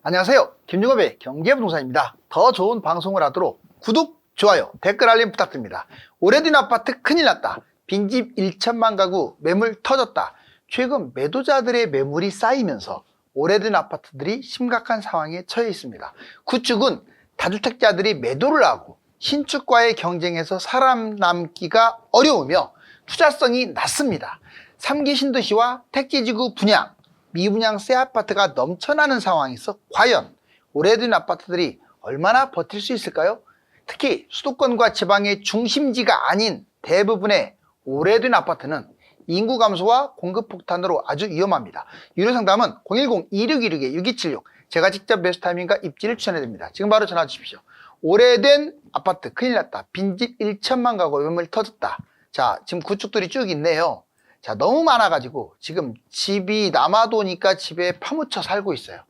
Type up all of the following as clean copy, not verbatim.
안녕하세요. 김종업의 경제부동산입니다. 더 좋은 방송을 하도록 구독, 좋아요, 댓글 알림 부탁드립니다. 오래된 아파트 큰일 났다. 빈집 1천만 가구 매물 터졌다. 최근 매도자들의 매물이 쌓이면서 오래된 아파트들이 심각한 상황에 처해 있습니다. 구축은 다주택자들이 매도를 하고 신축과의 경쟁에서 살아남기가 어려우며 투자성이 낮습니다. 3기 신도시와 택지지구 분양, 미분양 새 아파트가 넘쳐나는 상황에서 과연 오래된 아파트들이 얼마나 버틸 수 있을까요? 특히 수도권과 지방의 중심지가 아닌 대부분의 오래된 아파트는 인구 감소와 공급 폭탄으로 아주 위험합니다. 유료 상담은 010-2616-6276 제가 직접 매수 타이밍과 입지를 추천해드립니다. 지금 바로 전화 주십시오. 오래된 아파트 큰일 났다. 빈집 1천만 가구 매물 터졌다. 자, 지금 구축들이 쭉 있네요. 자, 너무 많아가지고 지금 집이 남아도니까 집에 파묻혀 살고 있어요.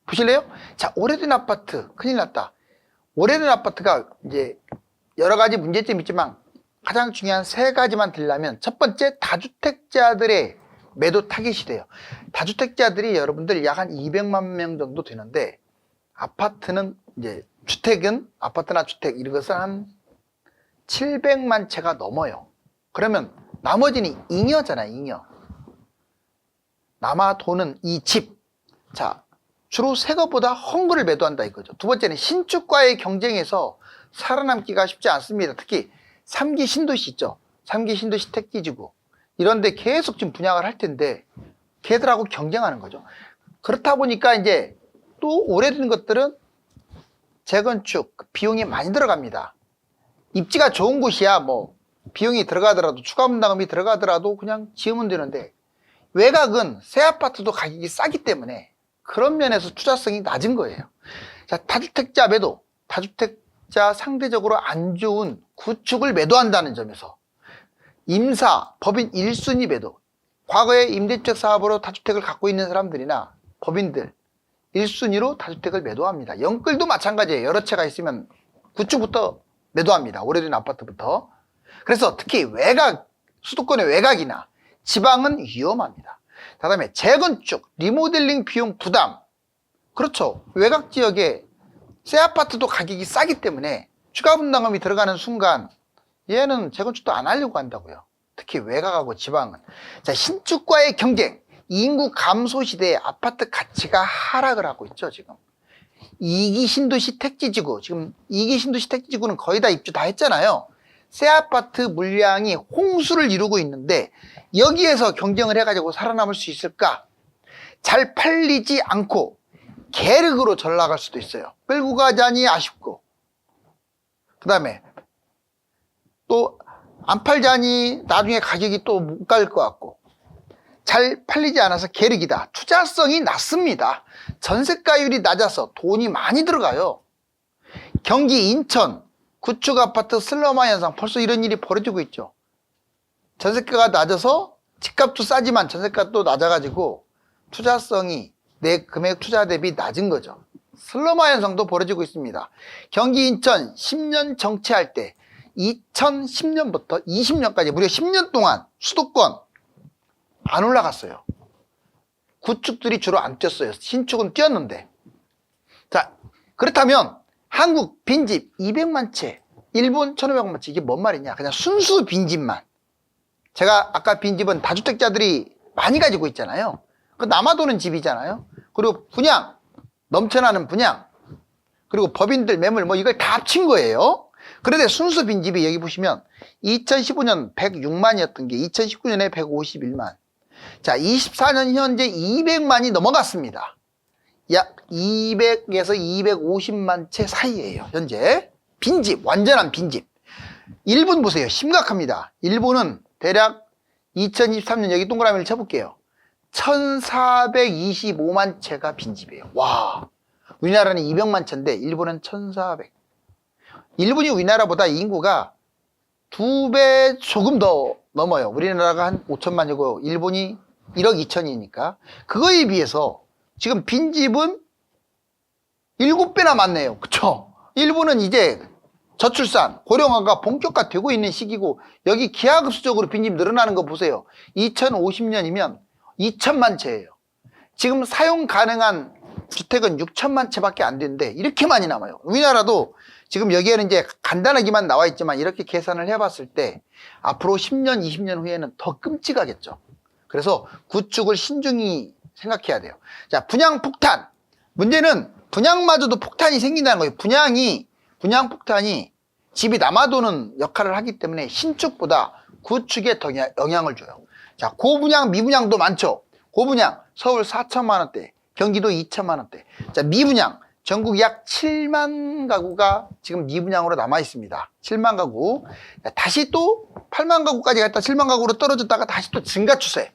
보실래요? 자, 오래된 아파트 큰일 났다. 오래된 아파트가 이제 여러 가지 문제점이 있지만 가장 중요한 세 가지만 들려면, 첫 번째, 다주택자들의 매도 타깃이 돼요. 다주택자들이 여러분들 약 한 200만 명 정도 되는데, 아파트는 이제 아파트나 주택 이런 것은 한 700만 채가 넘어요. 그러면 나머지는 잉여잖아요. 잉여. 남아 도는 이 집. 자, 주로 새 것보다 헝그를 매도한다 이거죠. 두 번째는 신축과의 경쟁에서 살아남기가 쉽지 않습니다. 특히 3기 신도시 있죠. 3기 신도시 택지지구 이런 데 계속 지금 분양을 할 텐데 걔들하고 경쟁하는 거죠. 그렇다 보니까 이제 또 오래된 것들은 재건축 비용이 많이 들어갑니다. 입지가 좋은 곳이야 뭐 비용이 들어가더라도, 추가 분담금이 들어가더라도 그냥 지으면 되는데, 외곽은 새 아파트도 가격이 싸기 때문에 그런 면에서 투자성이 낮은 거예요. 자, 다주택자 매도, 다주택자 상대적으로 안 좋은 구축을 매도한다는 점에서 임사, 법인 1순위 매도, 과거에 임대주택 사업으로 다주택을 갖고 있는 사람들이나 법인들 1순위로 다주택을 매도합니다. 영끌도 마찬가지예요. 여러 채가 있으면 구축부터 매도합니다. 오래된 아파트부터. 그래서 특히 외곽, 수도권의 외곽이나 지방은 위험합니다. 그다음에 재건축, 리모델링 비용 부담. 그렇죠. 외곽 지역에 새 아파트도 가격이 싸기 때문에 추가 분담금이 들어가는 순간 얘는 재건축도 안 하려고 한다고요. 특히 외곽하고 지방은. 자, 신축과의 경쟁, 인구 감소 시대에 아파트 가치가 하락을 하고 있죠, 지금. 2기 신도시 택지지구, 지금 2기 신도시 택지지구는 거의 다 입주 다 했잖아요. 새 아파트 물량이 홍수를 이루고 있는데 여기에서 경쟁을 해가지고 살아남을 수 있을까? 잘 팔리지 않고 계륵으로 전락할 수도 있어요. 끌고 가자니 아쉽고, 그 다음에 또 안 팔자니 나중에 가격이 또 못 갈 것 같고, 잘 팔리지 않아서 계륵이다. 투자성이 낮습니다. 전세가율이 낮아서 돈이 많이 들어가요. 경기 인천 구축 아파트 슬럼화 현상, 벌써 이런 일이 벌어지고 있죠. 전세가가 낮아서 집값도 싸지만 전세가도 낮아가지고 투자성이 내 금액 투자 대비 낮은 거죠. 슬럼화 현상도 벌어지고 있습니다. 경기 인천 10년 정체할 때 2010년부터 20년까지 무려 10년 동안 수도권 안 올라갔어요. 구축들이 주로 안 뛰었어요. 신축은 뛰었는데. 자, 그렇다면 한국 빈집 200만 채, 일본 1500만 채, 이게 뭔 말이냐? 그냥 순수 빈집만. 제가 아까 빈집은 다주택자들이 많이 가지고 있잖아요. 그 남아도는 집이잖아요. 그리고 분양, 넘쳐나는 분양, 그리고 법인들 매물 뭐 이걸 다 합친 거예요. 그런데 순수 빈집이 여기 보시면 2015년 106만이었던 게 2019년에 151만. 자, 24년 현재 200만이 넘어갔습니다. 약 200에서 250만 채 사이예요. 현재 빈집, 완전한 빈집. 일본 보세요. 심각합니다. 일본은 대략 2023년 여기 동그라미를 쳐볼게요. 1425만 채가 빈집이에요. 와, 우리나라는 200만 채인데 일본은 1400. 일본이 우리나라보다 인구가 2배 조금 더 넘어요. 우리나라가 한 5천만이고 일본이 1억 2천이니까 그거에 비해서 지금 빈집은 7배나 많네요. 그쵸? 일본은 이제 저출산, 고령화가 본격화되고 있는 시기고, 여기 기하급수적으로 빈집 늘어나는 거 보세요. 2050년이면 2천만 채예요. 지금 사용 가능한 주택은 6천만 채밖에 안 되는데 이렇게 많이 남아요. 우리나라도 지금 여기에는 이제 간단하게만 나와 있지만 이렇게 계산을 해봤을 때 앞으로 10년, 20년 후에는 더 끔찍하겠죠. 그래서 구축을 신중히 생각해야 돼요. 자, 분양 폭탄. 문제는 분양마저도 폭탄이 생긴다는 거예요. 분양 폭탄이 집이 남아도는 역할을 하기 때문에 신축보다 구축에 더 영향을 줘요. 자, 고분양, 미분양도 많죠. 고분양, 서울 4천만 원대, 경기도 2천만 원대. 자, 미분양, 전국 약 7만 가구가 지금 미분양으로 남아 있습니다. 7만 가구. 다시 또 8만 가구까지 갔다 7만 가구로 떨어졌다가 다시 또 증가 추세.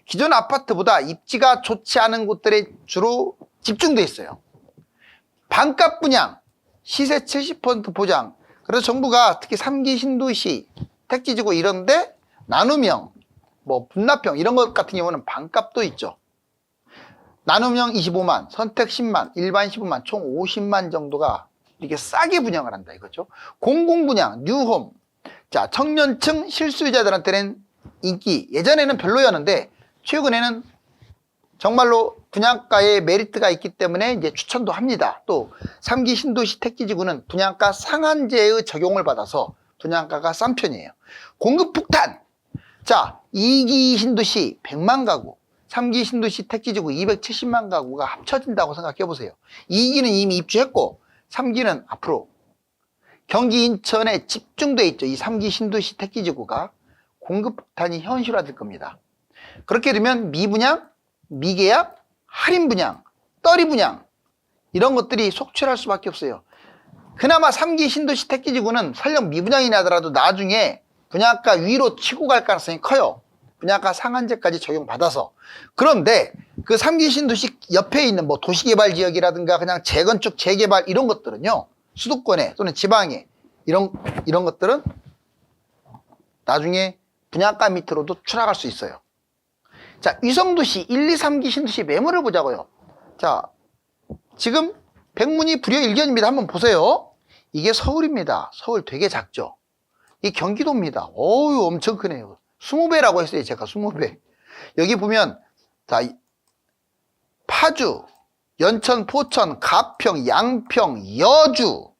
기존 아파트보다 입지가 좋지 않은 곳들에 주로 집중돼 있어요. 반값 분양, 시세 70% 보장. 그래서 정부가 특히 3기 신도시, 택지지구 이런데 나눔형, 뭐 분납형 이런 것 같은 경우는 반값도 있죠. 나눔형 25만, 선택 10만, 일반 15만, 총 50만 정도가 이렇게 싸게 분양을 한다 이거죠. 공공분양, 뉴홈. 자, 청년층 실수요자들한테는 인기. 예전에는 별로였는데 최근에는 정말로 분양가에 메리트가 있기 때문에 이제 추천도 합니다. 또 3기 신도시 택지지구는 분양가 상한제의 적용을 받아서 분양가가 싼 편이에요. 공급 폭탄. 자, 2기 신도시 100만 가구, 3기 신도시 택지지구 270만 가구가 합쳐진다고 생각해 보세요. 2기는 이미 입주했고 3기는 앞으로 경기 인천에 집중돼 있죠. 이 3기 신도시 택지지구가 공급 폭탄이 현실화될 겁니다. 그렇게 되면 미분양, 미계약, 할인 분양, 떨이 분양 이런 것들이 속출할 수밖에 없어요. 그나마 3기 신도시 택지지구는 설령 미분양이 나더라도 나중에 분양가 위로 치고 갈 가능성이 커요. 분양가 상한제까지 적용받아서. 그런데 그 3기 신도시 옆에 있는 뭐 도시개발지역이라든가 그냥 재건축, 재개발 이런 것들은요, 수도권에 또는 지방에 이런 것들은 나중에 분양가 밑으로도 추락할 수 있어요. 자, 위성도시 1, 2, 3기 신도시 매물을 보자고요. 자, 지금 백문이 불여일견입니다. 한번 보세요. 이게 서울입니다. 서울 되게 작죠. 이 경기도입니다. 어우, 엄청 크네요. 20배라고 했어요. 제가 20배. 여기 보면 자, 파주, 연천, 포천, 가평, 양평, 여주.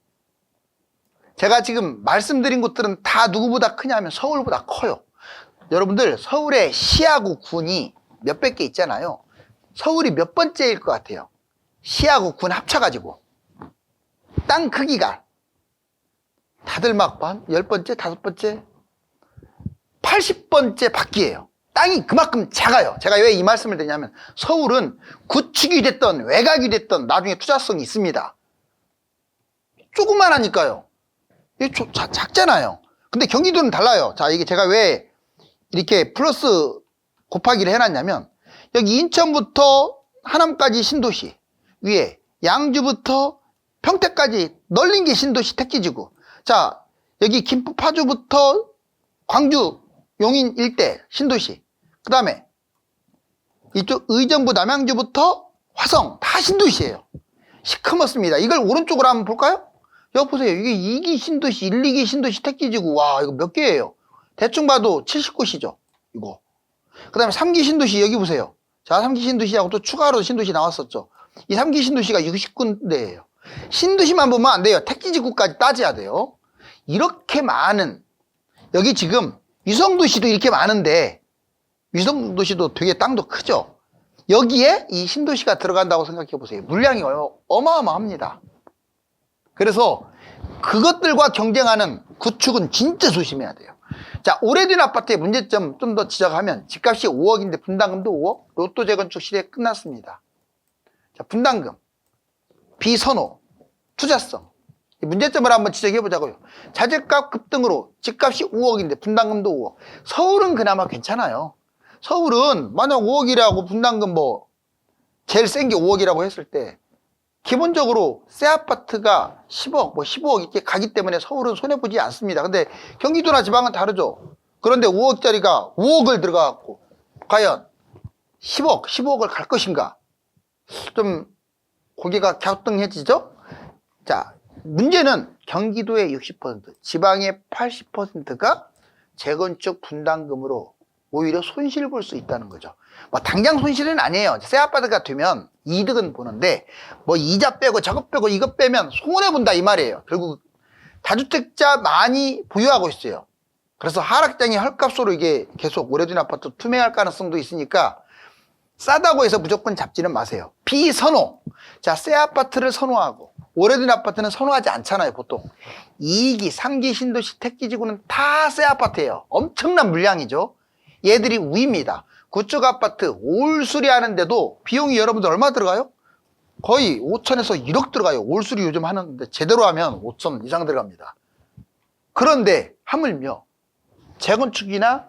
제가 지금 말씀드린 곳들은 다 누구보다 크냐면 서울보다 커요. 여러분들 서울의 시하고 군이 몇백 개 있잖아요. 서울이 몇 번째일 것 같아요? 시하고 군 합쳐가지고 땅 크기가 다들 막 10번째, 5번째, 80번째 바퀴예요. 땅이 그만큼 작아요. 제가 왜 이 말씀을 드리냐면 서울은 구축이 됐던 외곽이 됐던 나중에 투자성이 있습니다. 조그만하니까요. 이게 작잖아요. 근데 경기도는 달라요. 자, 이게 제가 왜 이렇게 플러스 곱하기를 해놨냐면 여기 인천부터 하남까지 신도시, 위에 양주부터 평택까지 널린 게 신도시 택지지구. 자, 여기 김포 파주부터 광주 용인 일대 신도시, 그 다음에 이쪽 의정부 남양주부터 화성 다 신도시예요. 시커멓습니다. 이걸 오른쪽으로 한번 볼까요? 여기 보세요. 이게 2기 신도시, 1, 2기 신도시 택지지구. 와, 이거 몇 개예요? 대충 봐도 70곳이죠 이거. 그 다음에 3기 신도시 여기 보세요. 자, 3기 신도시하고 또 추가로 신도시 나왔었죠. 이 3기 신도시가 60군데예요. 신도시만 보면 안 돼요. 택지지구까지 따져야 돼요. 이렇게 많은, 여기 지금 위성도시도 이렇게 많은데 위성도시도 되게 땅도 크죠. 여기에 이 신도시가 들어간다고 생각해 보세요. 물량이 어마어마합니다. 그래서 그것들과 경쟁하는 구축은 진짜 조심해야 돼요. 자, 오래된 아파트의 문제점 좀 더 지적하면 집값이 5억인데 분담금도 5억, 로또 재건축 시대 끝났습니다. 자, 분담금, 비선호, 투자성. 문제점을 한번 지적해 보자고요. 자재값 급등으로 집값이 5억인데 분담금도 5억. 서울은 그나마 괜찮아요. 서울은 만약 5억이라고 분담금 뭐 제일 센 게 5억이라고 했을 때 기본적으로 새 아파트가 10억, 뭐 15억 이렇게 가기 때문에 서울은 손해보지 않습니다. 근데 경기도나 지방은 다르죠. 그런데 5억짜리가 5억을 들어가갖고 과연 10억, 15억을 갈 것인가? 좀 고개가 갸우뚱해지죠? 자, 문제는 경기도의 60%, 지방의 80%가 재건축 분담금으로 오히려 손실 볼 수 있다는 거죠. 뭐 당장 손실은 아니에요. 새 아파트가 되면 이득은 보는데 뭐 이자 빼고 저것 빼고 이것 빼면 손해 본다 이 말이에요. 결국 다주택자 많이 보유하고 있어요. 그래서 하락장이 헐값으로 이게 계속 오래된 아파트 투매할 가능성도 있으니까 싸다고 해서 무조건 잡지는 마세요. 비선호. 자, 새 아파트를 선호하고 오래된 아파트는 선호하지 않잖아요, 보통. 2기, 3기 신도시 택지지구는 다 새 아파트예요. 엄청난 물량이죠. 얘들이 우입니다. 구축 아파트 올수리 하는데도 비용이 여러분들 얼마 들어가요? 거의 5천에서 1억 들어가요. 올수리 요즘 하는데 제대로 하면 5천 이상 들어갑니다. 그런데 하물며 재건축이나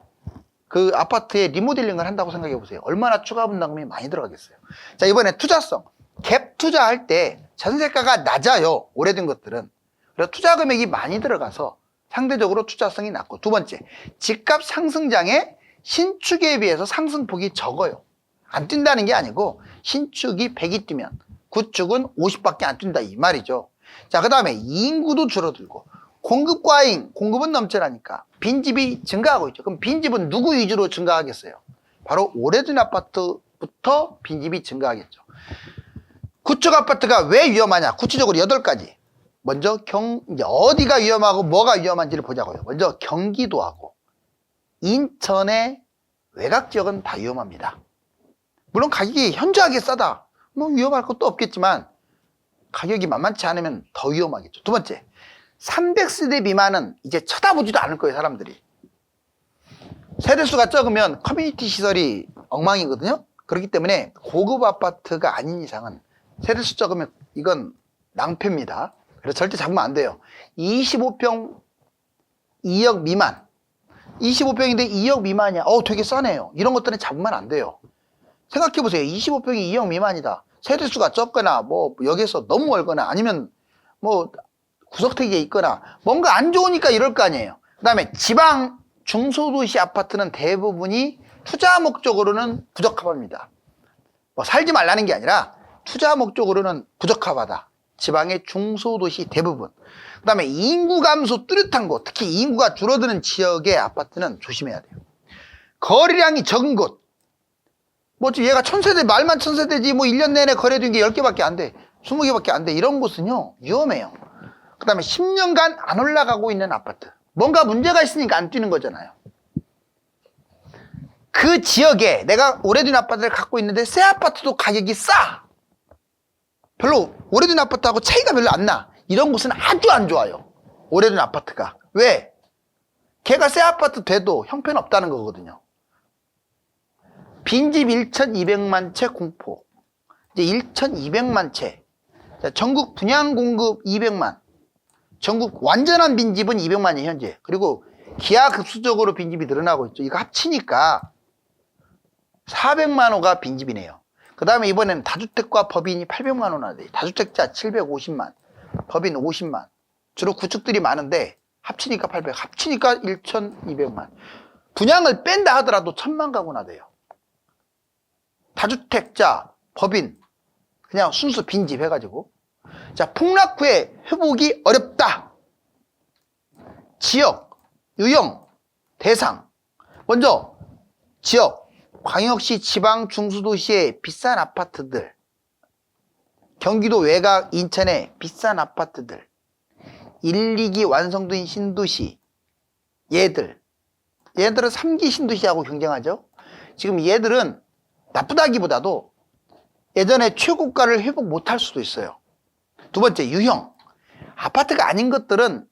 그 아파트에 리모델링을 한다고 생각해 보세요. 얼마나 추가 분담금이 많이 들어가겠어요. 자, 이번에 투자성. 갭 투자할 때 전세가가 낮아요. 오래된 것들은. 그래서 투자 금액이 많이 들어가서 상대적으로 투자성이 낮고, 두 번째, 집값 상승장에 신축에 비해서 상승폭이 적어요. 안 뛴다는 게 아니고 신축이 100이 뛰면 구축은 50밖에 안 뛴다 이 말이죠. 자, 그 다음에 인구도 줄어들고 공급 과잉, 공급은 넘쳐나니까 빈집이 증가하고 있죠. 그럼 빈집은 누구 위주로 증가하겠어요? 바로 오래된 아파트부터 빈집이 증가하겠죠. 구축 아파트가 왜 위험하냐? 구체적으로 8가지. 먼저 어디가 위험하고 뭐가 위험한지를 보자고요. 먼저 경기도하고 인천의 외곽 지역은 다 위험합니다. 물론 가격이 현저하게 싸다. 뭐 위험할 것도 없겠지만 가격이 만만치 않으면 더 위험하겠죠. 두 번째, 300세대 미만은 이제 쳐다보지도 않을 거예요, 사람들이. 세대수가 적으면 커뮤니티 시설이 엉망이거든요. 그렇기 때문에 고급 아파트가 아닌 이상은 세대수 적으면 이건 낭패입니다. 그래서 절대 잡으면 안 돼요. 25평 2억 미만. 25평인데 2억 미만이야. 되게 싸네요. 이런 것들은 잡으면 안 돼요. 생각해보세요. 25평이 2억 미만이다. 세대수가 적거나 뭐 여기서 너무 멀거나 아니면 뭐 구석택지에 있거나 뭔가 안 좋으니까 이럴 거 아니에요. 그 다음에 지방 중소도시 아파트는 대부분이 투자 목적으로는 부적합합니다. 뭐 살지 말라는 게 아니라 투자 목적으로는 부적합하다. 지방의 중소도시 대부분. 그 다음에 인구 감소 뚜렷한 곳, 특히 인구가 줄어드는 지역의 아파트는 조심해야 돼요. 거래량이 적은 곳. 뭐 얘가 1000세대, 말만 1000세대지 뭐 1년 내내 거래된 게 10개밖에 안 돼. 20개밖에 안 돼. 이런 곳은요, 위험해요. 그 다음에 10년간 안 올라가고 있는 아파트. 뭔가 문제가 있으니까 안 뛰는 거잖아요. 그 지역에 내가 오래된 아파트를 갖고 있는데 새 아파트도 가격이 싸. 별로 오래된 아파트하고 차이가 별로 안 나. 이런 곳은 아주 안 좋아요. 오래된 아파트가. 왜? 걔가 새 아파트 돼도 형편없다는 거거든요. 빈집 1200만 채 공포. 이제 1200만 채. 자, 전국 분양 공급 200만. 전국 완전한 빈집은 200만이 현재. 그리고 기하급수적으로 빈집이 늘어나고 있죠. 이거 합치니까 400만 호가 빈집이네요. 그 다음에 이번에는 다주택과 법인이 800만 호나 돼요. 다주택자 750만, 법인 50만. 주로 구축들이 많은데 합치니까 800, 합치니까 1200만. 분양을 뺀다 하더라도 1000만 가구나 돼요. 다주택자, 법인, 그냥 순수 빈집 해가지고. 자, 폭락 후에 회복이 어렵다. 지역, 유형, 대상. 먼저 지역, 광역시, 지방, 중수도시의 비싼 아파트들, 경기도 외곽, 인천의 비싼 아파트들, 1, 2기 완성된 신도시, 얘들은 3기 신도시하고 경쟁하죠. 지금 얘들은 나쁘다기보다도 예전에 최고가를 회복 못할 수도 있어요. 두 번째, 유형. 아파트가 아닌 것들은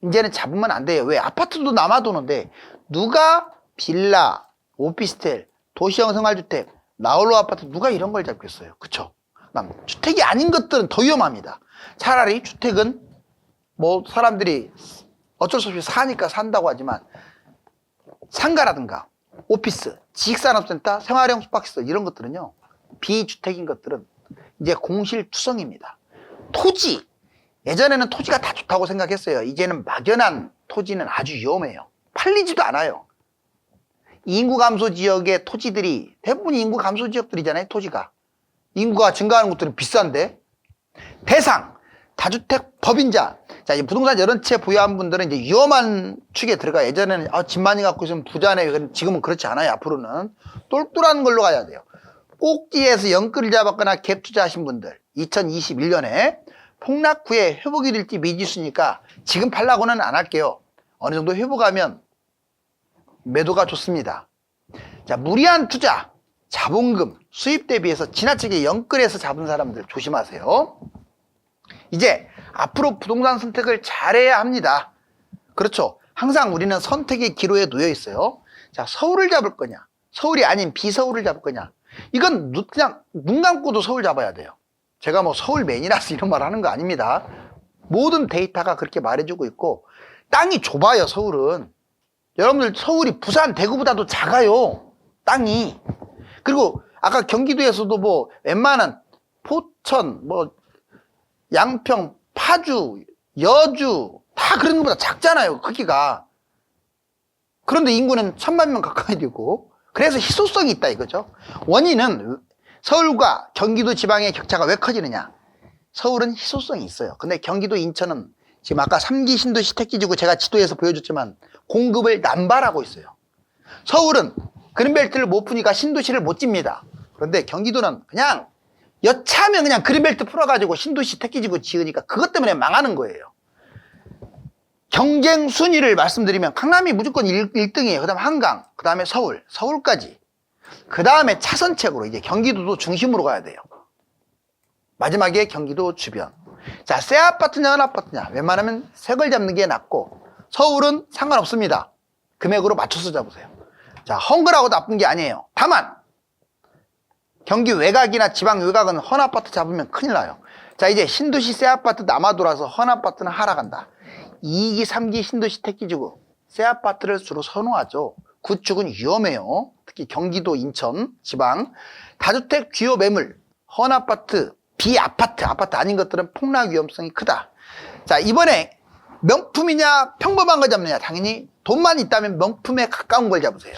이제는 잡으면 안 돼요. 왜? 아파트도 남아도는데 누가 빌라, 오피스텔, 도시형 생활주택, 나홀로 아파트 누가 이런 걸 잡겠어요? 그쵸? 주택이 아닌 것들은 더 위험합니다. 차라리 주택은 뭐 사람들이 어쩔 수 없이 사니까 산다고 하지만 상가라든가 오피스, 지식산업센터, 생활형 숙박시설 이런 것들은요, 비주택인 것들은 이제 공실투성입니다. 토지, 예전에는 토지가 다 좋다고 생각했어요. 이제는 막연한 토지는 아주 위험해요. 팔리지도 않아요. 인구 감소 지역의 토지들이 대부분 인구 감소 지역들이잖아요. 토지가 인구가 증가하는 곳들은 비싼데. 대상, 다주택 법인자. 자, 이 부동산 여러 채 보유한 분들은 이제 위험한 축에 들어가. 예전에는 집 많이 갖고 있으면 부자네. 지금은 그렇지 않아요. 앞으로는 똘똘한 걸로 가야 돼요. 꼭지에서 영끌을 잡았거나 갭 투자하신 분들, 2021년에 폭락 후에 회복이 될지 미지수니까 지금 팔라고는 안 할게요. 어느 정도 회복하면 매도가 좋습니다. 자, 무리한 투자, 자본금, 수입 대비해서 지나치게 영끌해서 잡은 사람들 조심하세요. 이제 앞으로 부동산 선택을 잘해야 합니다. 그렇죠. 항상 우리는 선택의 기로에 놓여 있어요. 자, 서울을 잡을 거냐, 서울이 아닌 비서울을 잡을 거냐. 이건 그냥 눈 감고도 서울 잡아야 돼요. 제가 뭐 서울맨이라서 이런 말 하는 거 아닙니다. 모든 데이터가 그렇게 말해주고 있고, 땅이 좁아요, 서울은. 여러분들 서울이 부산, 대구보다도 작아요, 땅이. 그리고 아까 경기도에서도 뭐 웬만한 포천, 뭐 양평, 파주, 여주 다 그런 것보다 작잖아요, 크기가. 그런데 인구는 1000만 명 가까이 되고, 그래서 희소성이 있다 이거죠. 원인은 서울과 경기도 지방의 격차가 왜 커지느냐. 서울은 희소성이 있어요. 근데 경기도, 인천은 지금 아까 3기 신도시 택지지구 제가 지도에서 보여줬지만 공급을 남발하고 있어요. 서울은 그린벨트를 못 푸니까 신도시를 못 집니다. 그런데 경기도는 그냥 여차하면 그냥 그린벨트 풀어가지고 신도시 택지지구 지으니까 그것 때문에 망하는 거예요. 경쟁 순위를 말씀드리면 강남이 무조건 1등이에요. 그 다음에 한강, 그 다음에 서울, 서울까지. 그 다음에 차선책으로 이제 경기도도 중심으로 가야 돼요. 마지막에 경기도 주변. 자, 새 아파트냐, 은 아파트냐. 웬만하면 색을 잡는 게 낫고, 서울은 상관없습니다. 금액으로 맞춰서 잡으세요. 자, 헝그라고 나쁜 게 아니에요. 다만, 경기 외곽이나 지방 외곽은 헌 아파트 잡으면 큰일 나요. 자, 이제 신도시 새 아파트 남아돌아서 헌 아파트는 하락한다. 2기, 3기 신도시 택지지구, 새 아파트를 주로 선호하죠. 구축은 위험해요. 특히 경기도, 인천, 지방. 다주택 주요 매물, 헌 아파트, 비아파트, 아파트 아닌 것들은 폭락 위험성이 크다. 자, 이번에 명품이냐 평범한 거 잡느냐. 당연히 돈만 있다면 명품에 가까운 걸 잡으세요.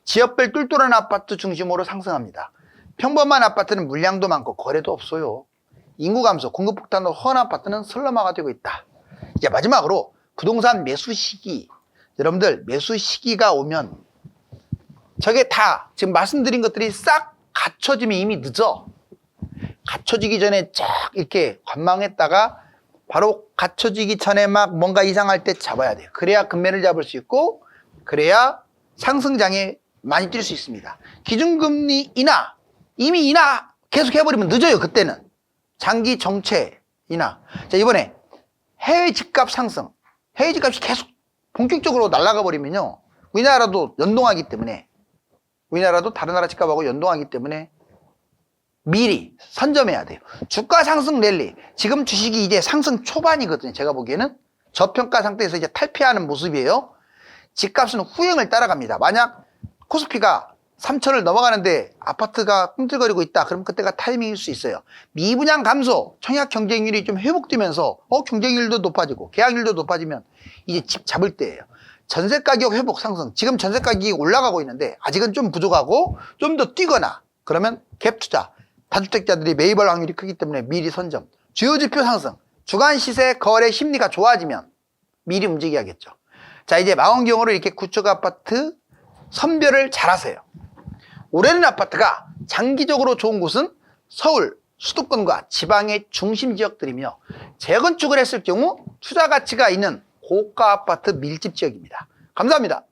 지역별 똘똘한 아파트 중심으로 상승합니다. 평범한 아파트는 물량도 많고 거래도 없어요. 인구 감소, 공급 폭탄으로 헌 아파트는 슬럼화가 되고 있다. 이제 마지막으로 부동산 매수 시기. 여러분들 매수 시기가 오면 저게 다 지금 말씀드린 것들이 싹 갖춰지면 이미 늦어. 갖춰지기 전에 쫙 이렇게 관망했다가 바로 갖춰지기 전에 막 뭔가 이상할 때 잡아야 돼요. 그래야 금매를 잡을 수 있고, 그래야 상승장에 많이 뛸 수 있습니다. 기준금리 인하, 이미 인하 계속 해버리면 늦어요. 그때는 장기 정체 인하. 자, 이번에 해외 집값 상승, 해외 집값이 계속 본격적으로 날아가 버리면요, 우리나라도 연동하기 때문에, 우리나라도 다른 나라 집값하고 연동하기 때문에 미리 선점해야 돼요. 주가 상승 랠리. 지금 주식이 이제 상승 초반이거든요. 제가 보기에는 저평가 상태에서 이제 탈피하는 모습이에요. 집값은 후행을 따라갑니다. 만약 코스피가 3천을 넘어가는데 아파트가 꿈틀거리고 있다, 그럼 그때가 타이밍일 수 있어요. 미분양 감소, 청약 경쟁률이 좀 회복되면서 경쟁률도 높아지고 계약률도 높아지면 이제 집 잡을 때예요. 전세 가격 회복 상승. 지금 전세 가격이 올라가고 있는데 아직은 좀 부족하고 좀 더 뛰거나, 그러면 갭 투자, 다주택자들이 매입할 확률이 크기 때문에 미리 선점. 주요 지표 상승, 주간 시세 거래 심리가 좋아지면 미리 움직여야겠죠. 자, 이제 망원경으로 이렇게 구축 아파트 선별을 잘 하세요. 오래된 아파트가 장기적으로 좋은 곳은 서울, 수도권과 지방의 중심 지역들이며, 재건축을 했을 경우 투자 가치가 있는 고가 아파트 밀집 지역입니다. 감사합니다.